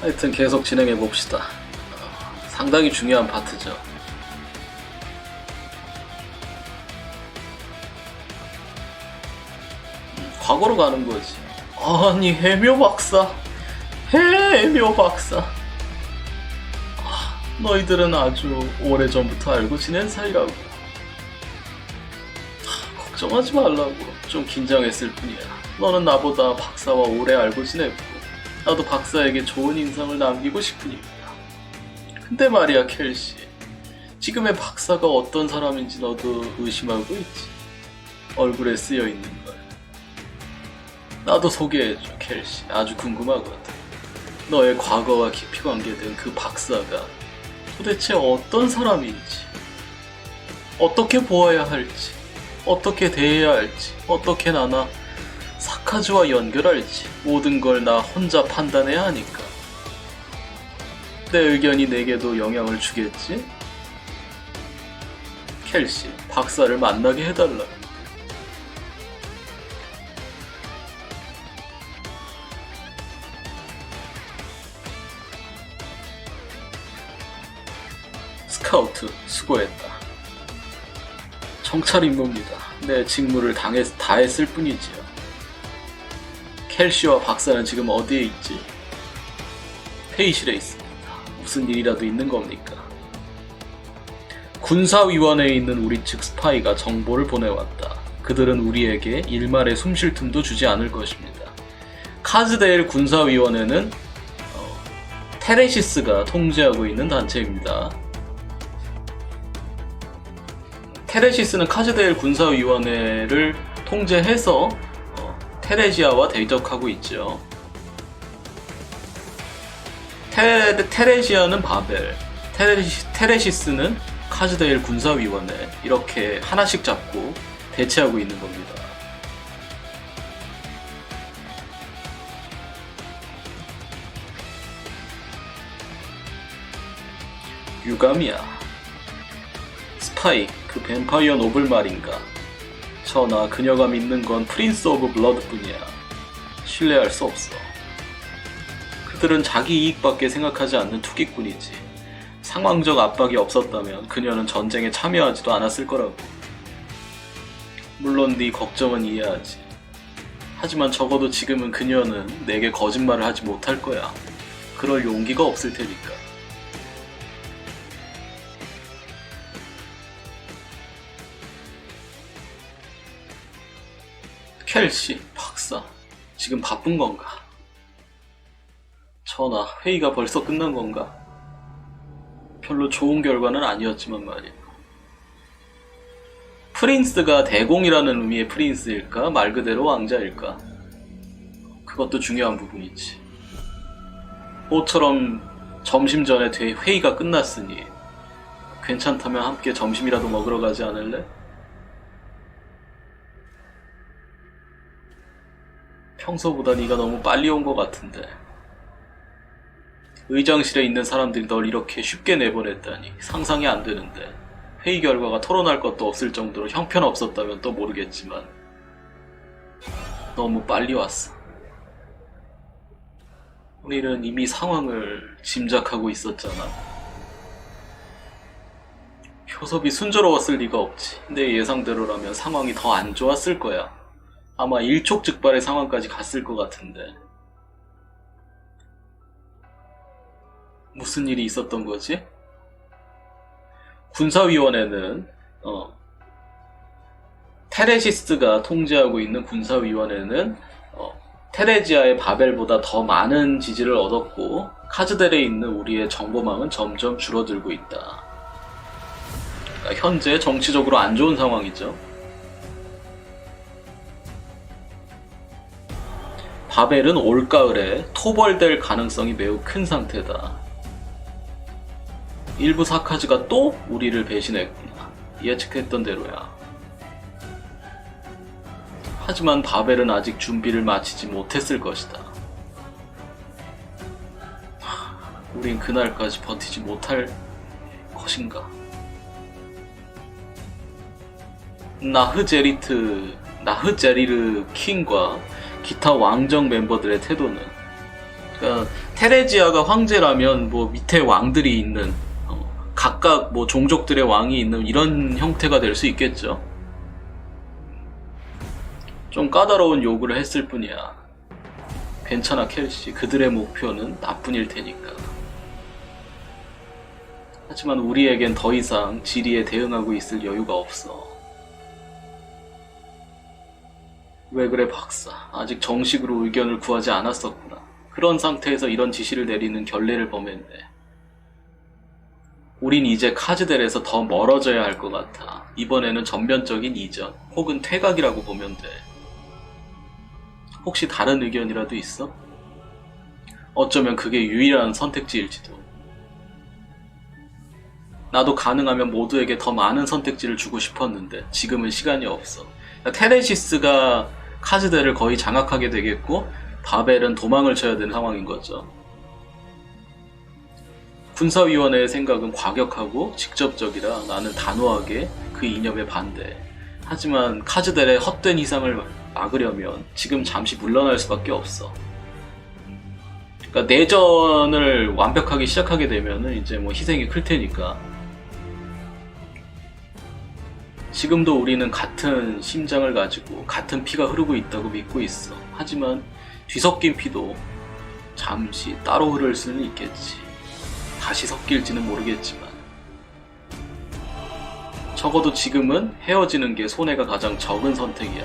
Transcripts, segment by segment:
하여튼 계속 진행해 봅시다. 상당히 중요한 파트죠. 과거로 가는 거지. 아니 해묘 박사, 해묘 박사. 너희들은 아주 오래전부터 알고 지낸 사이라고. 걱정하지 말라고. 좀 긴장했을 뿐이야. 너는 나보다 박사와 오래 알고 지냈고 나도 박사에게 좋은 인상을 남기고 싶으니까. 근데 말이야 켈시, 지금의 박사가 어떤 사람인지 너도 의심하고 있지. 얼굴에 쓰여있는 걸. 나도 소개해줘 켈시. 아주 궁금하거든. 너의 과거와 깊이 관계된 그 박사가 도대체 어떤 사람인지, 어떻게 보아야 할지, 어떻게 대해야 할지, 어떻게 나나 사카즈와 연결할지 모든 걸 나 혼자 판단해야 하니까. 내 의견이 내게도 영향을 주겠지? 켈시, 박사를 만나게 해달라. 스카우트, 수고했다. 정찰 임무입니다. 내 직무를 다했을 뿐이지요. 켈시와 박사는 지금 어디에 있지? 회의실에 있습니다. 무슨 일이라도 있는 겁니까? 군사위원회에 있는 우리 측 스파이가 정보를 보내왔다. 그들은 우리에게 일말의 숨쉴 틈도 주지 않을 것입니다. 카즈데일 군사위원회는 테레시스가 통제하고 있는 단체입니다. 테레시스는 카즈데일 군사위원회를 통제해서 테레시아와 대적하고 있죠. 테레시아는 바벨, 테레시스는 카즈데일 군사위원회, 이렇게 하나씩 잡고 대치하고 있는 겁니다. 유감이야. 스파이, 그 뱀파이어 노블 말인가? 전하, 그녀가 믿는 건 프린스 오브 블러드뿐이야. 신뢰할 수 없어. 그들은 자기 이익밖에 생각하지 않는 투기꾼이지. 상황적 압박이 없었다면 그녀는 전쟁에 참여하지도 않았을 거라고. 물론 네 걱정은 이해하지. 하지만 적어도 지금은 그녀는 내게 거짓말을 하지 못할 거야. 그럴 용기가 없을 테니까. 켈시, 박사, 지금 바쁜 건가? 전하, 회의가 벌써 끝난 건가? 별로 좋은 결과는 아니었지만 말이야. 프린스가 대공이라는 의미의 프린스일까? 말 그대로 왕자일까? 그것도 중요한 부분이지. 모처럼 점심 전에 회의가 끝났으니 괜찮다면 함께 점심이라도 먹으러 가지 않을래? 평소보다 네가 너무 빨리 온 것 같은데. 의장실에 있는 사람들이 널 이렇게 쉽게 내보냈다니 상상이 안 되는데. 회의 결과가 토론할 것도 없을 정도로 형편없었다면 또 모르겠지만 너무 빨리 왔어. 우리는 이미 상황을 짐작하고 있었잖아. 효섭이 순조로웠을 리가 없지. 내 예상대로라면 상황이 더 안 좋았을 거야. 아마 일촉즉발의 상황까지 갔을 것 같은데. 무슨 일이 있었던 거지? 군사위원회는 테레시스가 통제하고 있는 군사위원회는 테레지아의 바벨보다 더 많은 지지를 얻었고 카즈델에 있는 우리의 정보망은 점점 줄어들고 있다. 그러니까 현재 정치적으로 안 좋은 상황이죠. 바벨은 올가을에 토벌될 가능성이 매우 큰 상태다. 일부 사카즈가 또 우리를 배신했구나. 예측했던 대로야. 하지만 바벨은 아직 준비를 마치지 못했을 것이다. 우린 그날까지 버티지 못할 것인가? 나흐제리르 킹과 기타 왕정 멤버들의 태도는, 그러니까 테레지아가 황제라면 뭐 밑에 왕들이 있는 각각 뭐 종족들의 왕이 있는 이런 형태가 될 수 있겠죠. 좀 까다로운 요구를 했을 뿐이야. 괜찮아 켈시. 그들의 목표는 나쁜 일 테니까. 하지만 우리에겐 더 이상 지리에 대응하고 있을 여유가 없어. 왜 그래 박사. 아직 정식으로 의견을 구하지 않았었구나. 그런 상태에서 이런 지시를 내리는 결례를 범했네. 우린 이제 카즈델에서 더 멀어져야 할 것 같아. 이번에는 전면적인 이전 혹은 퇴각이라고 보면 돼. 혹시 다른 의견이라도 있어? 어쩌면 그게 유일한 선택지일지도. 나도 가능하면 모두에게 더 많은 선택지를 주고 싶었는데 지금은 시간이 없어. 테네시스가 카즈델을 거의 장악하게 되겠고 바벨은 도망을 쳐야 되는 상황인 거죠. 군사위원회의 생각은 과격하고 직접적이라 나는 단호하게 그 이념에 반대해. 하지만 카즈델의 헛된 희생을 막으려면 지금 잠시 물러날 수밖에 없어. 그러니까 내전을 완벽하게 시작하게 되면은 이제 뭐 희생이 클 테니까. 지금도 우리는 같은 심장을 가지고 같은 피가 흐르고 있다고 믿고 있어. 하지만 뒤섞인 피도 잠시 따로 흐를 수는 있겠지. 다시 섞일지는 모르겠지만 적어도 지금은 헤어지는 게 손해가 가장 적은 선택이야.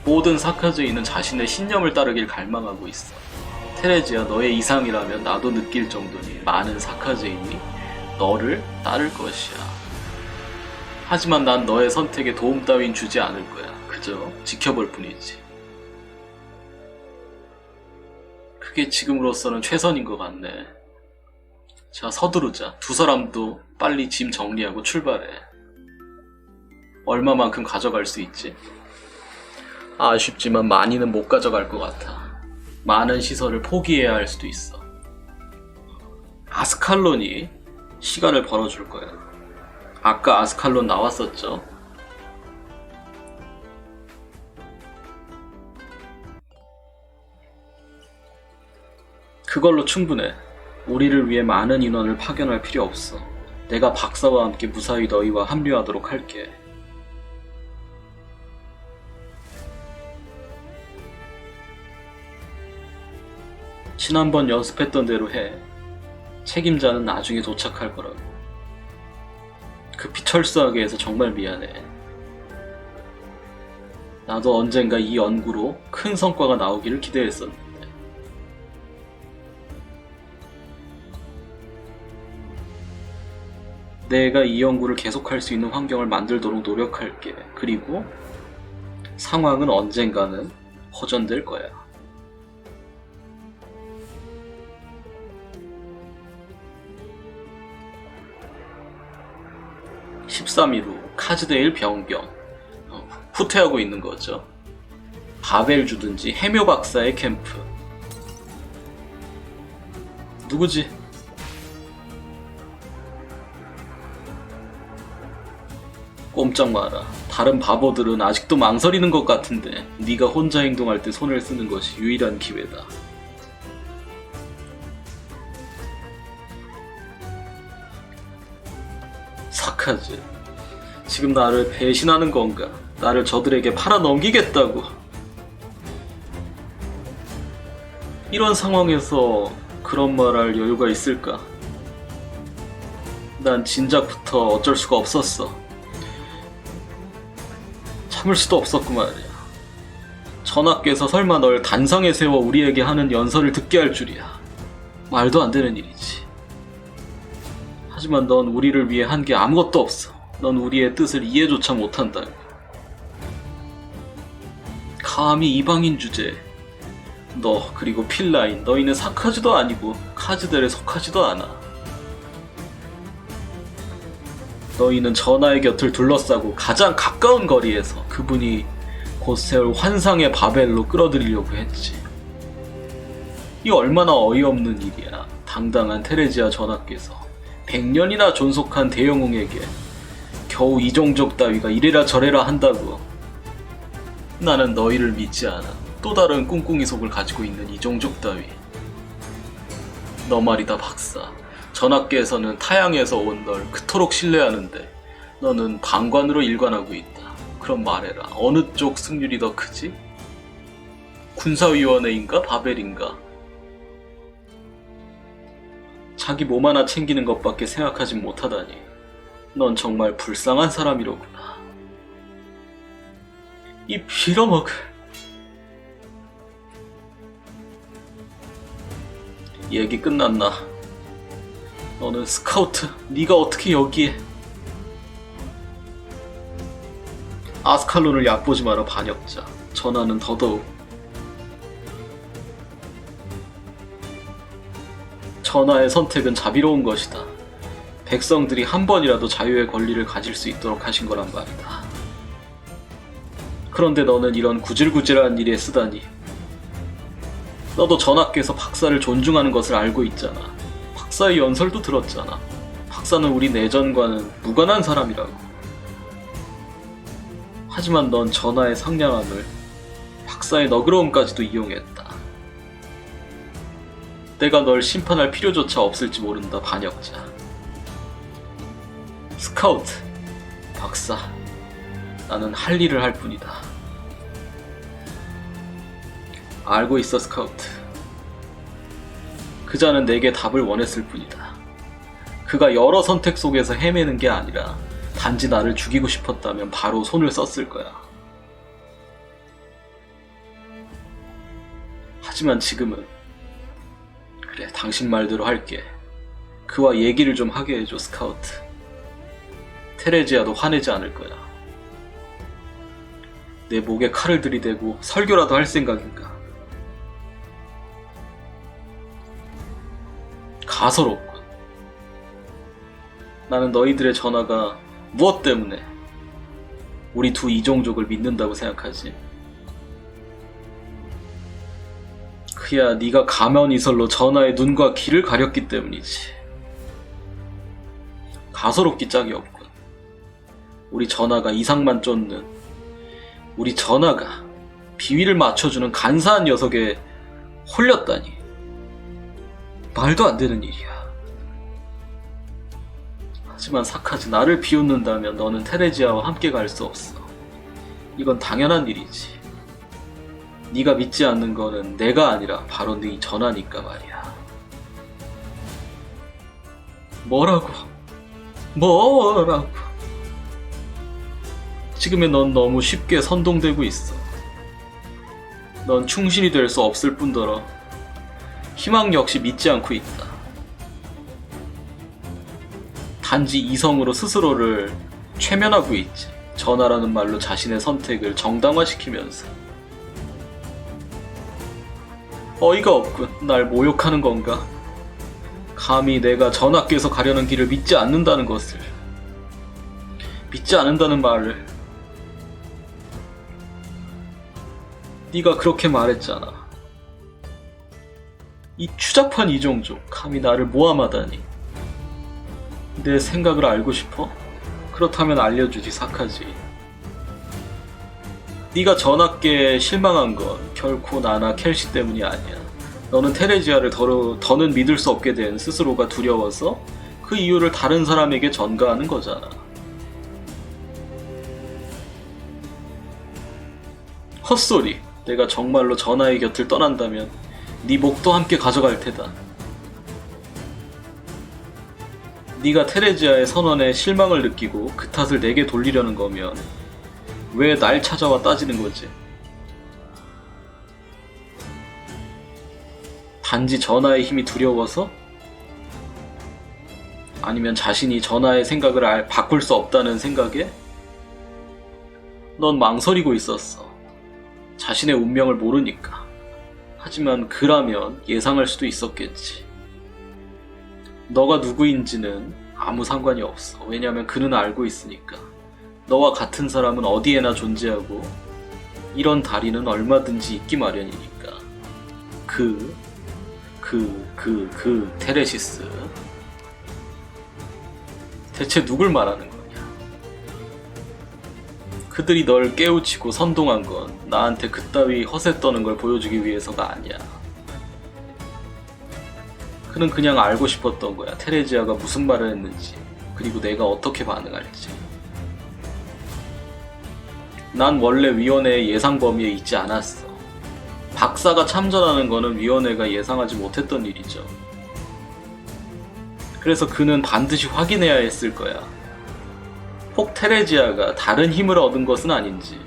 모든 사카즈인은 자신의 신념을 따르길 갈망하고 있어. 테레지야, 너의 이상이라면 나도 느낄 정도니 많은 사카즈인이 너를 따를 것이야. 하지만 난 너의 선택에 도움 따윈 주지 않을 거야. 그저 지켜볼 뿐이지. 그게 지금으로서는 최선인 것 같네. 자, 서두르자. 두 사람도 빨리 짐 정리하고 출발해. 얼마만큼 가져갈 수 있지? 아쉽지만 많이는 못 가져갈 것 같아. 많은 시설을 포기해야 할 수도 있어. 아스칼론이 시간을 벌어줄 거야. 아까 아스칼론 나왔었죠? 그걸로 충분해. 우리를 위해 많은 인원을 파견할 필요 없어. 내가 박사와 함께 무사히 너희와 합류하도록 할게. 지난번 연습했던 대로 해. 책임자는 나중에 도착할 거라고. 급히 철수하게 해서 정말 미안해. 나도 언젠가 이 연구로 큰 성과가 나오기를 기대했었는데. 내가 이 연구를 계속할 수 있는 환경을 만들도록 노력할게. 그리고 상황은 언젠가는 호전될 거야. 13일 후 카즈데일 병경. 후퇴하고 있는 거죠. 바벨 주든지 해묘 박사의 캠프. 누구지? 꼼짝 마라. 다른 바보들은 아직도 망설이는 것 같은데 네가 혼자 행동할 때 손을 쓰는 것이 유일한 기회다. 사카즈, 지금 나를 배신하는 건가? 나를 저들에게 팔아넘기겠다고. 이런 상황에서 그런 말할 여유가 있을까? 난 진작부터 어쩔 수가 없었어. 참을 수도 없었고 말이야. 전하께서 설마 널 단상에 세워 우리에게 하는 연설을 듣게 할 줄이야. 말도 안 되는 일이지. 하지만 넌 우리를 위해 한 게 아무것도 없어. 넌 우리의 뜻을 이해조차 못한다. 감히 이방인 주제에 너 그리고 필라인, 너희는 사카즈도 아니고 카즈델에 속하지도 않아. 너희는 전하의 곁을 둘러싸고 가장 가까운 거리에서 그분이 곧 세울 환상의 바벨로 끌어들이려고 했지. 이 얼마나 어이없는 일이야. 당당한 테레지아 전하께서 100년이나 존속한 대영웅에게 겨우 이종족 따위가 이래라 저래라 한다고. 나는 너희를 믿지 않아. 또 다른 꿍꿍이 속을 가지고 있는 이종족 따위. 너 말이다 박사. 전학계에서는 타양에서 온 널 그토록 신뢰하는데 너는 방관으로 일관하고 있다. 그럼 말해라. 어느 쪽 승률이 더 크지? 군사위원회인가 바벨인가? 자기 몸 하나 챙기는 것밖에 생각하진 못하다니. 넌 정말 불쌍한 사람이로구나. 이 빌어먹을. 얘기 끝났나? 너는 스카우트, 네가 어떻게 여기에? 아스칼론을 얕보지 마라 반역자. 전하는 더더욱. 전하의 선택은 자비로운 것이다. 백성들이 한 번이라도 자유의 권리를 가질 수 있도록 하신 거란 말이다. 그런데 너는 이런 구질구질한 일에 쓰다니. 너도 전하께서 박사를 존중하는 것을 알고 있잖아. 박사의 연설도 들었잖아. 박사는 우리 내전과는 무관한 사람이라고. 하지만 넌 전하의 상냥함을 박사의 너그러움까지도 이용했다. 내가 널 심판할 필요조차 없을지 모른다 반역자. 스카우트, 박사, 나는 할 일을 할 뿐이다. 알고 있어 스카우트. 그자는 내게 답을 원했을 뿐이다. 그가 여러 선택 속에서 헤매는 게 아니라 단지 나를 죽이고 싶었다면 바로 손을 썼을 거야. 하지만 지금은 그래, 당신 말대로 할게. 그와 얘기를 좀 하게 해줘 스카우트. 테레지아도 화내지 않을 거야. 내 목에 칼을 들이대고 설교라도 할 생각인가? 가소롭군. 나는 너희들의 전하가 무엇 때문에 우리 두 이종족을 믿는다고 생각하지? 그야 네가 가면이설로 전하의 눈과 귀를 가렸기 때문이지. 가소롭기 짝이 없군. 우리 전하가 이상만 쫓는, 우리 전하가 비위를 맞춰주는 간사한 녀석에 홀렸다니. 말도 안 되는 일이야. 하지만 사카지, 나를 비웃는다면 너는 테레지아와 함께 갈 수 없어. 이건 당연한 일이지. 네가 믿지 않는 거는 내가 아니라 바로 네 전하니까 말이야. 뭐라고? 지금의 넌 너무 쉽게 선동되고 있어. 넌 충신이 될 수 없을 뿐더러 희망 역시 믿지 않고 있다. 단지 이성으로 스스로를 최면하고 있지. 전하라는 말로 자신의 선택을 정당화시키면서. 어이가 없군. 날 모욕하는 건가? 감히 내가 전하께서 가려는 길을 믿지 않는다는 것을, 믿지 않는다는 말을. 네가 그렇게 말했잖아. 이 추잡한 이종족, 감히 나를 모함하다니. 내 생각을 알고 싶어? 그렇다면 알려주지 사카지. 네가 전하께 실망한 건 결코 나나 켈시 때문이 아니야. 너는 테레지아를 더는 믿을 수 없게 된 스스로가 두려워서 그 이유를 다른 사람에게 전가하는 거잖아. 헛소리. 내가 정말로 전하의 곁을 떠난다면 네 목도 함께 가져갈 테다. 네가 테레지아의 선언에 실망을 느끼고 그 탓을 내게 돌리려는 거면 왜 날 찾아와 따지는 거지? 단지 전하의 힘이 두려워서? 아니면 자신이 전하의 생각을 바꿀 수 없다는 생각에? 넌 망설이고 있었어. 자신의 운명을 모르니까. 하지만 그라면 예상할 수도 있었겠지. 너가 누구인지는 아무 상관이 없어. 왜냐면 그는 알고 있으니까. 너와 같은 사람은 어디에나 존재하고 이런 다리는 얼마든지 있기 마련이니까. 테레시스. 대체 누굴 말하는 거냐? 그들이 널 깨우치고 선동한 건 나한테 그따위 허세 떠는 걸 보여주기 위해서가 아니야. 그는 그냥 알고 싶었던 거야. 테레지아가 무슨 말을 했는지, 그리고 내가 어떻게 반응할지. 난 원래 위원회의 예상 범위에 있지 않았어. 박사가 참전하는 거는 위원회가 예상하지 못했던 일이죠. 그래서 그는 반드시 확인해야 했을 거야. 혹 테레지아가 다른 힘을 얻은 것은 아닌지.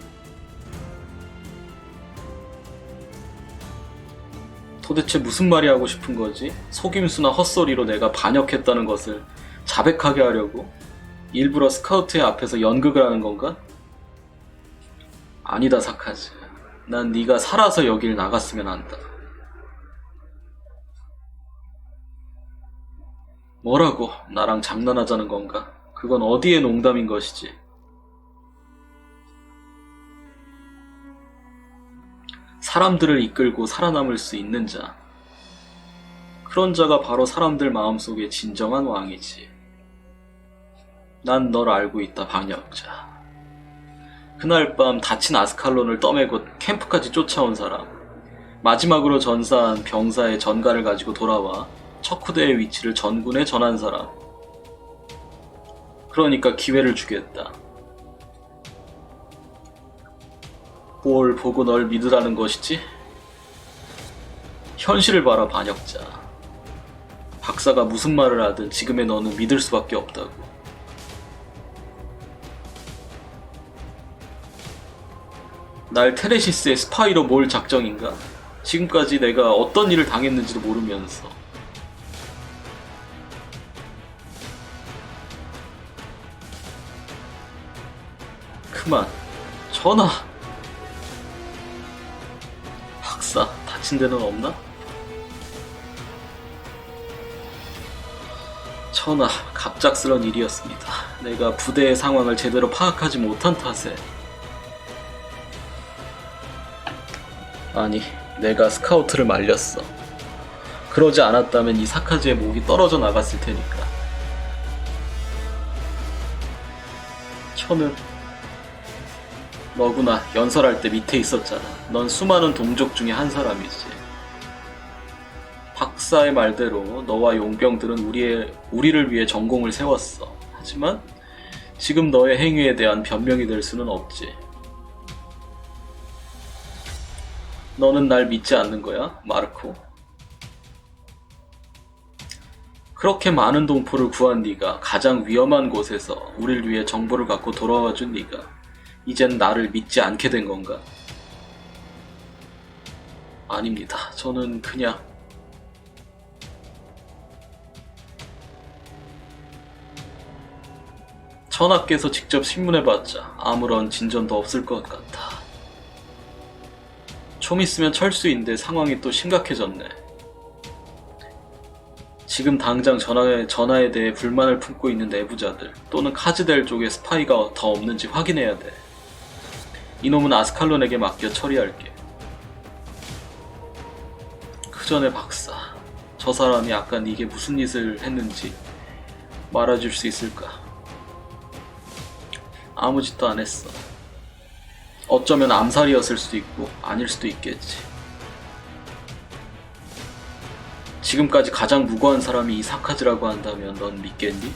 도대체 무슨 말이 하고 싶은 거지? 속임수나 헛소리로 내가 반역했다는 것을 자백하게 하려고? 일부러 스카우트의 앞에서 연극을 하는 건가? 아니다, 사카즈. 난 네가 살아서 여길 나갔으면 한다. 뭐라고? 나랑 장난하자는 건가? 그건 어디에 농담인 것이지? 사람들을 이끌고 살아남을 수 있는 자. 그런 자가 바로 사람들 마음속의 진정한 왕이지. 난 널 알고 있다, 방역자. 그날 밤 다친 아스칼론을 떠매고 캠프까지 쫓아온 사람. 마지막으로 전사한 병사의 전가를 가지고 돌아와 척후대의 위치를 전군에 전한 사람. 그러니까 기회를 주겠다. 뭘 보고 널 믿으라는 것이지? 현실을 봐라, 반역자. 박사가 무슨 말을 하든 지금의 너는 믿을 수밖에 없다고. 날 테레시스의 스파이로 몰 작정인가? 지금까지 내가 어떤 일을 당했는지도 모르면서. 그만. 전하. 박사, 다친 데는 없나? 전하, 갑작스런 일이었습니다. 내가 부대의 상황을 제대로 파악하지 못한 탓에. 아니, 내가 스카우트를 말렸어. 그러지 않았다면 이 사카즈의 목이 떨어져 나갔을 테니까. 혀는 너구나. 연설할 때 밑에 있었잖아. 넌 수많은 동족 중에 한 사람이지. 박사의 말대로 너와 용병들은 우리를 위해 전공을 세웠어. 하지만 지금 너의 행위에 대한 변명이 될 수는 없지. 너는 날 믿지 않는 거야, 마르코? 그렇게 많은 동포를 구한 네가, 가장 위험한 곳에서 우릴 위해 정보를 갖고 돌아와준 네가 이젠 나를 믿지 않게 된 건가? 아닙니다. 저는 그냥 전하께서 직접 신문해봤자 아무런 진전도 없을 것 같아. 좀 있으면 철수인데 상황이 또 심각해졌네. 지금 당장 전하에 대해 불만을 품고 있는 내부자들 또는 카즈델 쪽에 스파이가 더 없는지 확인해야 돼. 이놈은 아스칼론에게 맡겨 처리할게. 그 전에 박사, 저 사람이 아까 네게 무슨 짓을 했는지 말해줄 수 있을까? 아무 짓도 안 했어. 어쩌면 암살이었을 수도 있고 아닐 수도 있겠지. 지금까지 가장 무고한 사람이 이 사카즈라고 한다면 넌 믿겠니?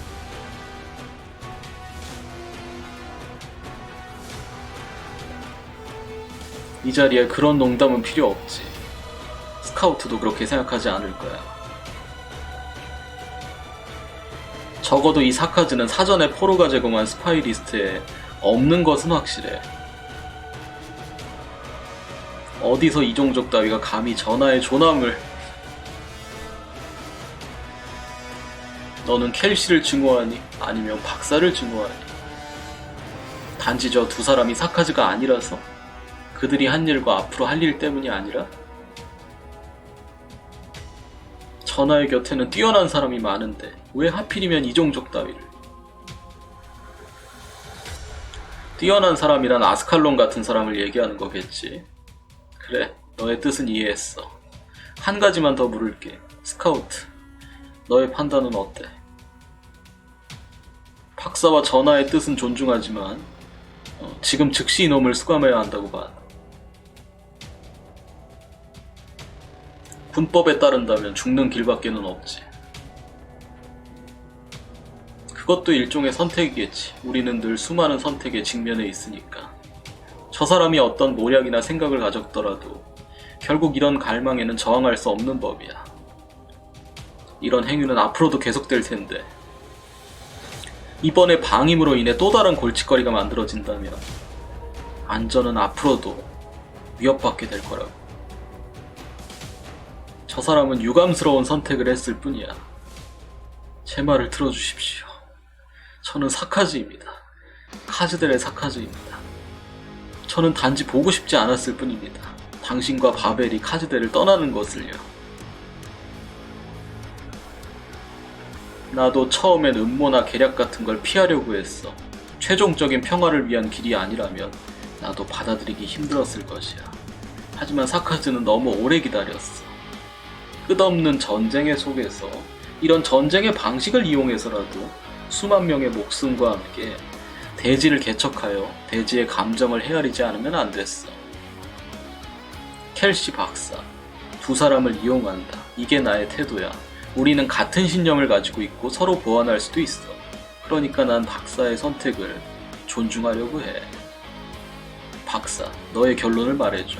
이 자리에 그런 농담은 필요 없지. 스카우트도 그렇게 생각하지 않을 거야. 적어도 이 사카즈는 사전에 포로가 제공한 스파이 리스트에 없는 것은 확실해. 어디서 이종족 따위가 감히 전하의 존함을. 너는 켈시를 증오하니? 아니면 박사를 증오하니? 단지 저 두 사람이 사카즈가 아니라서? 그들이 한 일과 앞으로 할 일 때문이 아니라? 전하의 곁에는 뛰어난 사람이 많은데 왜 하필이면 이종족 따위를? 뛰어난 사람이란 아스칼론 같은 사람을 얘기하는 거겠지. 그래, 너의 뜻은 이해했어. 한 가지만 더 물을게. 스카우트, 너의 판단은 어때? 박사와 전하의 뜻은 존중하지만 지금 즉시 이놈을 수감해야 한다고 봐. 군법에 따른다면 죽는 길밖에는 없지. 그것도 일종의 선택이겠지. 우리는 늘 수많은 선택에 직면해 있으니까. 저 사람이 어떤 모략이나 생각을 가졌더라도 결국 이런 갈망에는 저항할 수 없는 법이야. 이런 행위는 앞으로도 계속될 텐데 이번에 방임으로 인해 또 다른 골칫거리가 만들어진다면 안전은 앞으로도 위협받게 될 거라고. 저 사람은 유감스러운 선택을 했을 뿐이야. 제 말을 들어주십시오. 저는 사카즈입니다. 카즈델의 사카즈입니다. 저는 단지 보고 싶지 않았을 뿐입니다. 당신과 바벨이 카즈델을 떠나는 것을요. 나도 처음엔 음모나 계략 같은 걸 피하려고 했어. 최종적인 평화를 위한 길이 아니라면 나도 받아들이기 힘들었을 것이야. 하지만 사카즈는 너무 오래 기다렸어. 끝없는 전쟁의 속에서 이런 전쟁의 방식을 이용해서라도 수만 명의 목숨과 함께 대지를 개척하여 대지의 감정을 헤아리지 않으면 안 됐어. 켈시 박사, 두 사람을 이용한다. 이게 나의 태도야. 우리는 같은 신념을 가지고 있고 서로 보완할 수도 있어. 그러니까 난 박사의 선택을 존중하려고 해. 박사, 너의 결론을 말해줘.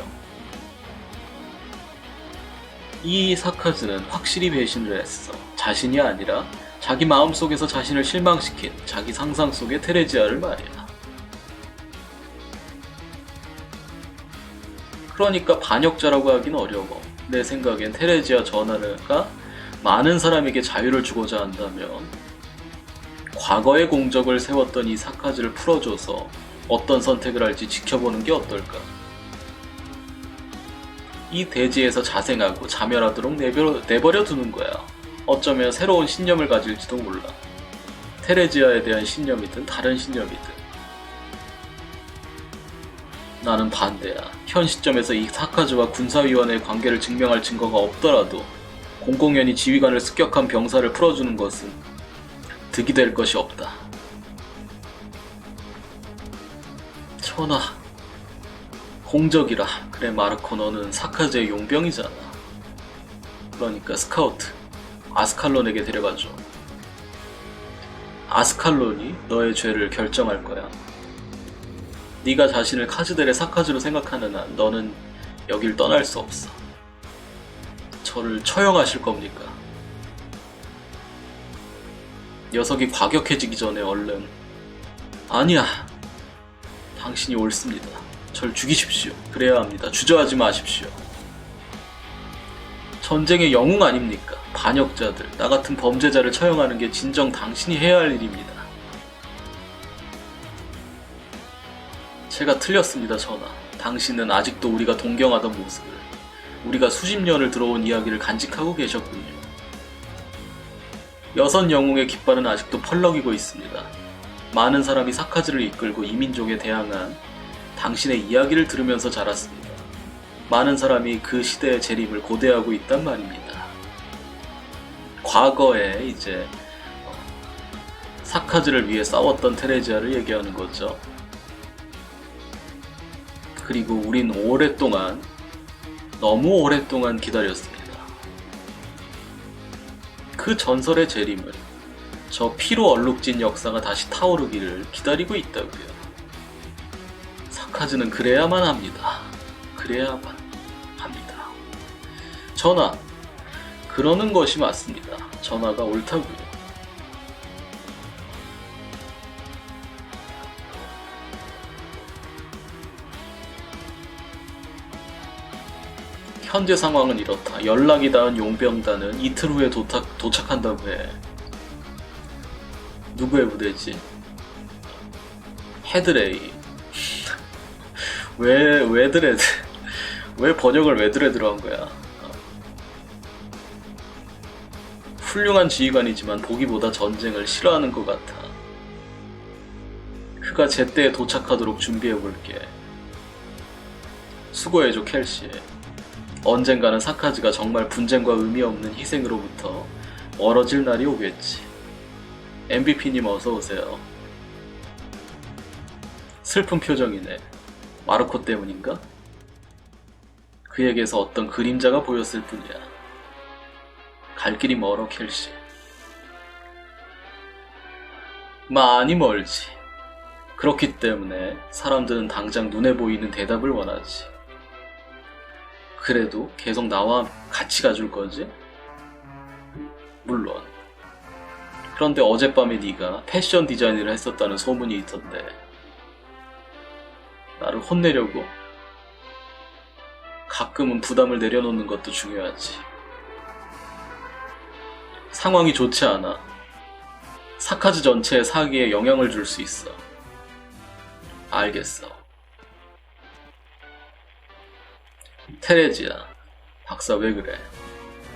이 사카즈는 확실히 배신을 했어. 자신이 아니라 자기 마음속에서 자신을 실망시킨 자기 상상 속의 테레지아를 말이야. 그러니까 반역자라고 하긴 어려워. 내 생각엔 테레지아 전하가 많은 사람에게 자유를 주고자 한다면 과거의 공적을 세웠던 이 사카즈를 풀어줘서 어떤 선택을 할지 지켜보는 게 어떨까? 이 대지에서 자생하고 자멸하도록 내버려 두는 거야. 어쩌면 새로운 신념을 가질지도 몰라. 테레지아에 대한 신념이든 다른 신념이든. 나는 반대야. 현 시점에서 이 사카즈와 군사위원회의 관계를 증명할 증거가 없더라도 공공연히 지휘관을 습격한 병사를 풀어주는 것은 득이 될 것이 없다. 전하, 공적이라. 그래 마르코, 너는 사카즈의 용병이잖아. 그러니까 스카우트 아스칼론에게 데려가줘. 아스칼론이 너의 죄를 결정할 거야. 네가 자신을 카즈델의 사카즈로 생각하는 한 너는 여길 떠날 수 없어. 저를 처형하실 겁니까? 녀석이 과격해지기 전에 얼른. 아니야, 당신이 옳습니다. 절 죽이십시오. 그래야 합니다. 주저하지 마십시오. 전쟁의 영웅 아닙니까? 반역자들, 나 같은 범죄자를 처형하는 게 진정 당신이 해야 할 일입니다. 제가 틀렸습니다, 전하. 당신은 아직도 우리가 동경하던 모습을, 우리가 수십 년을 들어온 이야기를 간직하고 계셨군요. 여섯 영웅의 깃발은 아직도 펄럭이고 있습니다. 많은 사람이 사카즈를 이끌고 이민족에 대항한 당신의 이야기를 들으면서 자랐습니다. 많은 사람이 그 시대의 재림을 고대하고 있단 말입니다. 과거에 이제 사카즈를 위해 싸웠던 테레지아를 얘기하는 거죠. 그리고 우린 오랫동안, 너무 오랫동안 기다렸습니다. 그 전설의 재림을, 저 피로 얼룩진 역사가 다시 타오르기를 기다리고 있다고요. 사카즈는 그래야만 합니다. 그래야만 합니다. 전하, 그러는 것이 맞습니다. 전하가 옳다고요. 현재 상황은 이렇다. 연락이 닿은 용병단은 이틀 후에 도착한다고 해. 누구의 부대지? 헤드레이. 왜 드레드? 왜 번역을 왜 드레드로 한 거야? 훌륭한 지휘관이지만 보기보다 전쟁을 싫어하는 것 같아. 그가 제때에 도착하도록 준비해볼게. 수고해줘, 켈시. 언젠가는 사카즈가 정말 분쟁과 의미 없는 희생으로부터 멀어질 날이 오겠지. MVP님 어서오세요. 슬픈 표정이네. 마르코 때문인가? 그에게서 어떤 그림자가 보였을 뿐이야. 갈 길이 멀어, 켈시. 많이 멀지. 그렇기 때문에 사람들은 당장 눈에 보이는 대답을 원하지. 그래도 계속 나와 같이 가줄 거지? 물론. 그런데 어젯밤에 네가 패션 디자인을 했었다는 소문이 있던데 나를 혼내려고? 가끔은 부담을 내려놓는 것도 중요하지. 상황이 좋지 않아. 사카즈 전체의 사기에 영향을 줄 수 있어. 알겠어. 테레지야, 박사 왜 그래?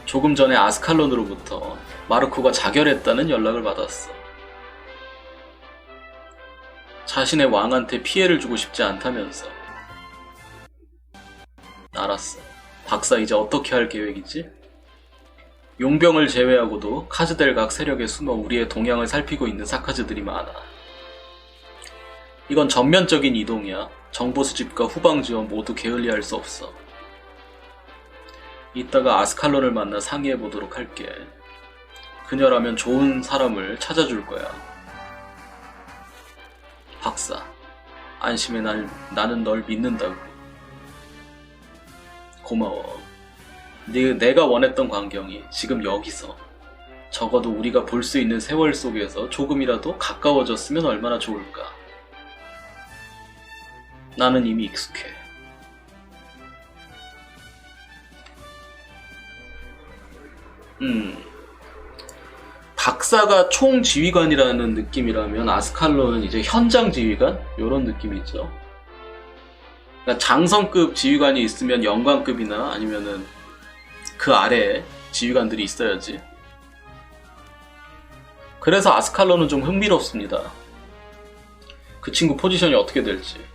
조금 전에 아스칼론으로부터 마르코가 자결했다는 연락을 받았어. 자신의 왕한테 피해를 주고 싶지 않다면서. 알았어. 박사 이제 어떻게 할 계획이지? 용병을 제외하고도 카즈델각 세력에 숨어 우리의 동향을 살피고 있는 사카즈들이 많아. 이건 전면적인 이동이야. 정보 수집과 후방 지원 모두 게을리할 수 없어. 이따가 아스칼론을 만나 상의해보도록 할게. 그녀라면 좋은 사람을 찾아줄 거야. 박사, 안심해. 나는 널 믿는다고. 고마워. 내가 원했던 광경이 지금 여기서, 적어도 우리가 볼 수 있는 세월 속에서 조금이라도 가까워졌으면 얼마나 좋을까. 나는 이미 익숙해. 박사가 총지휘관이라는 느낌이라면 아스칼론은 이제 현장 지휘관? 요런 느낌이죠. 그러니까 장성급 지휘관이 있으면 영관급이나 아니면은 그 아래에 지휘관들이 있어야지. 그래서 아스칼론은 좀 흥미롭습니다. 그 친구 포지션이 어떻게 될지.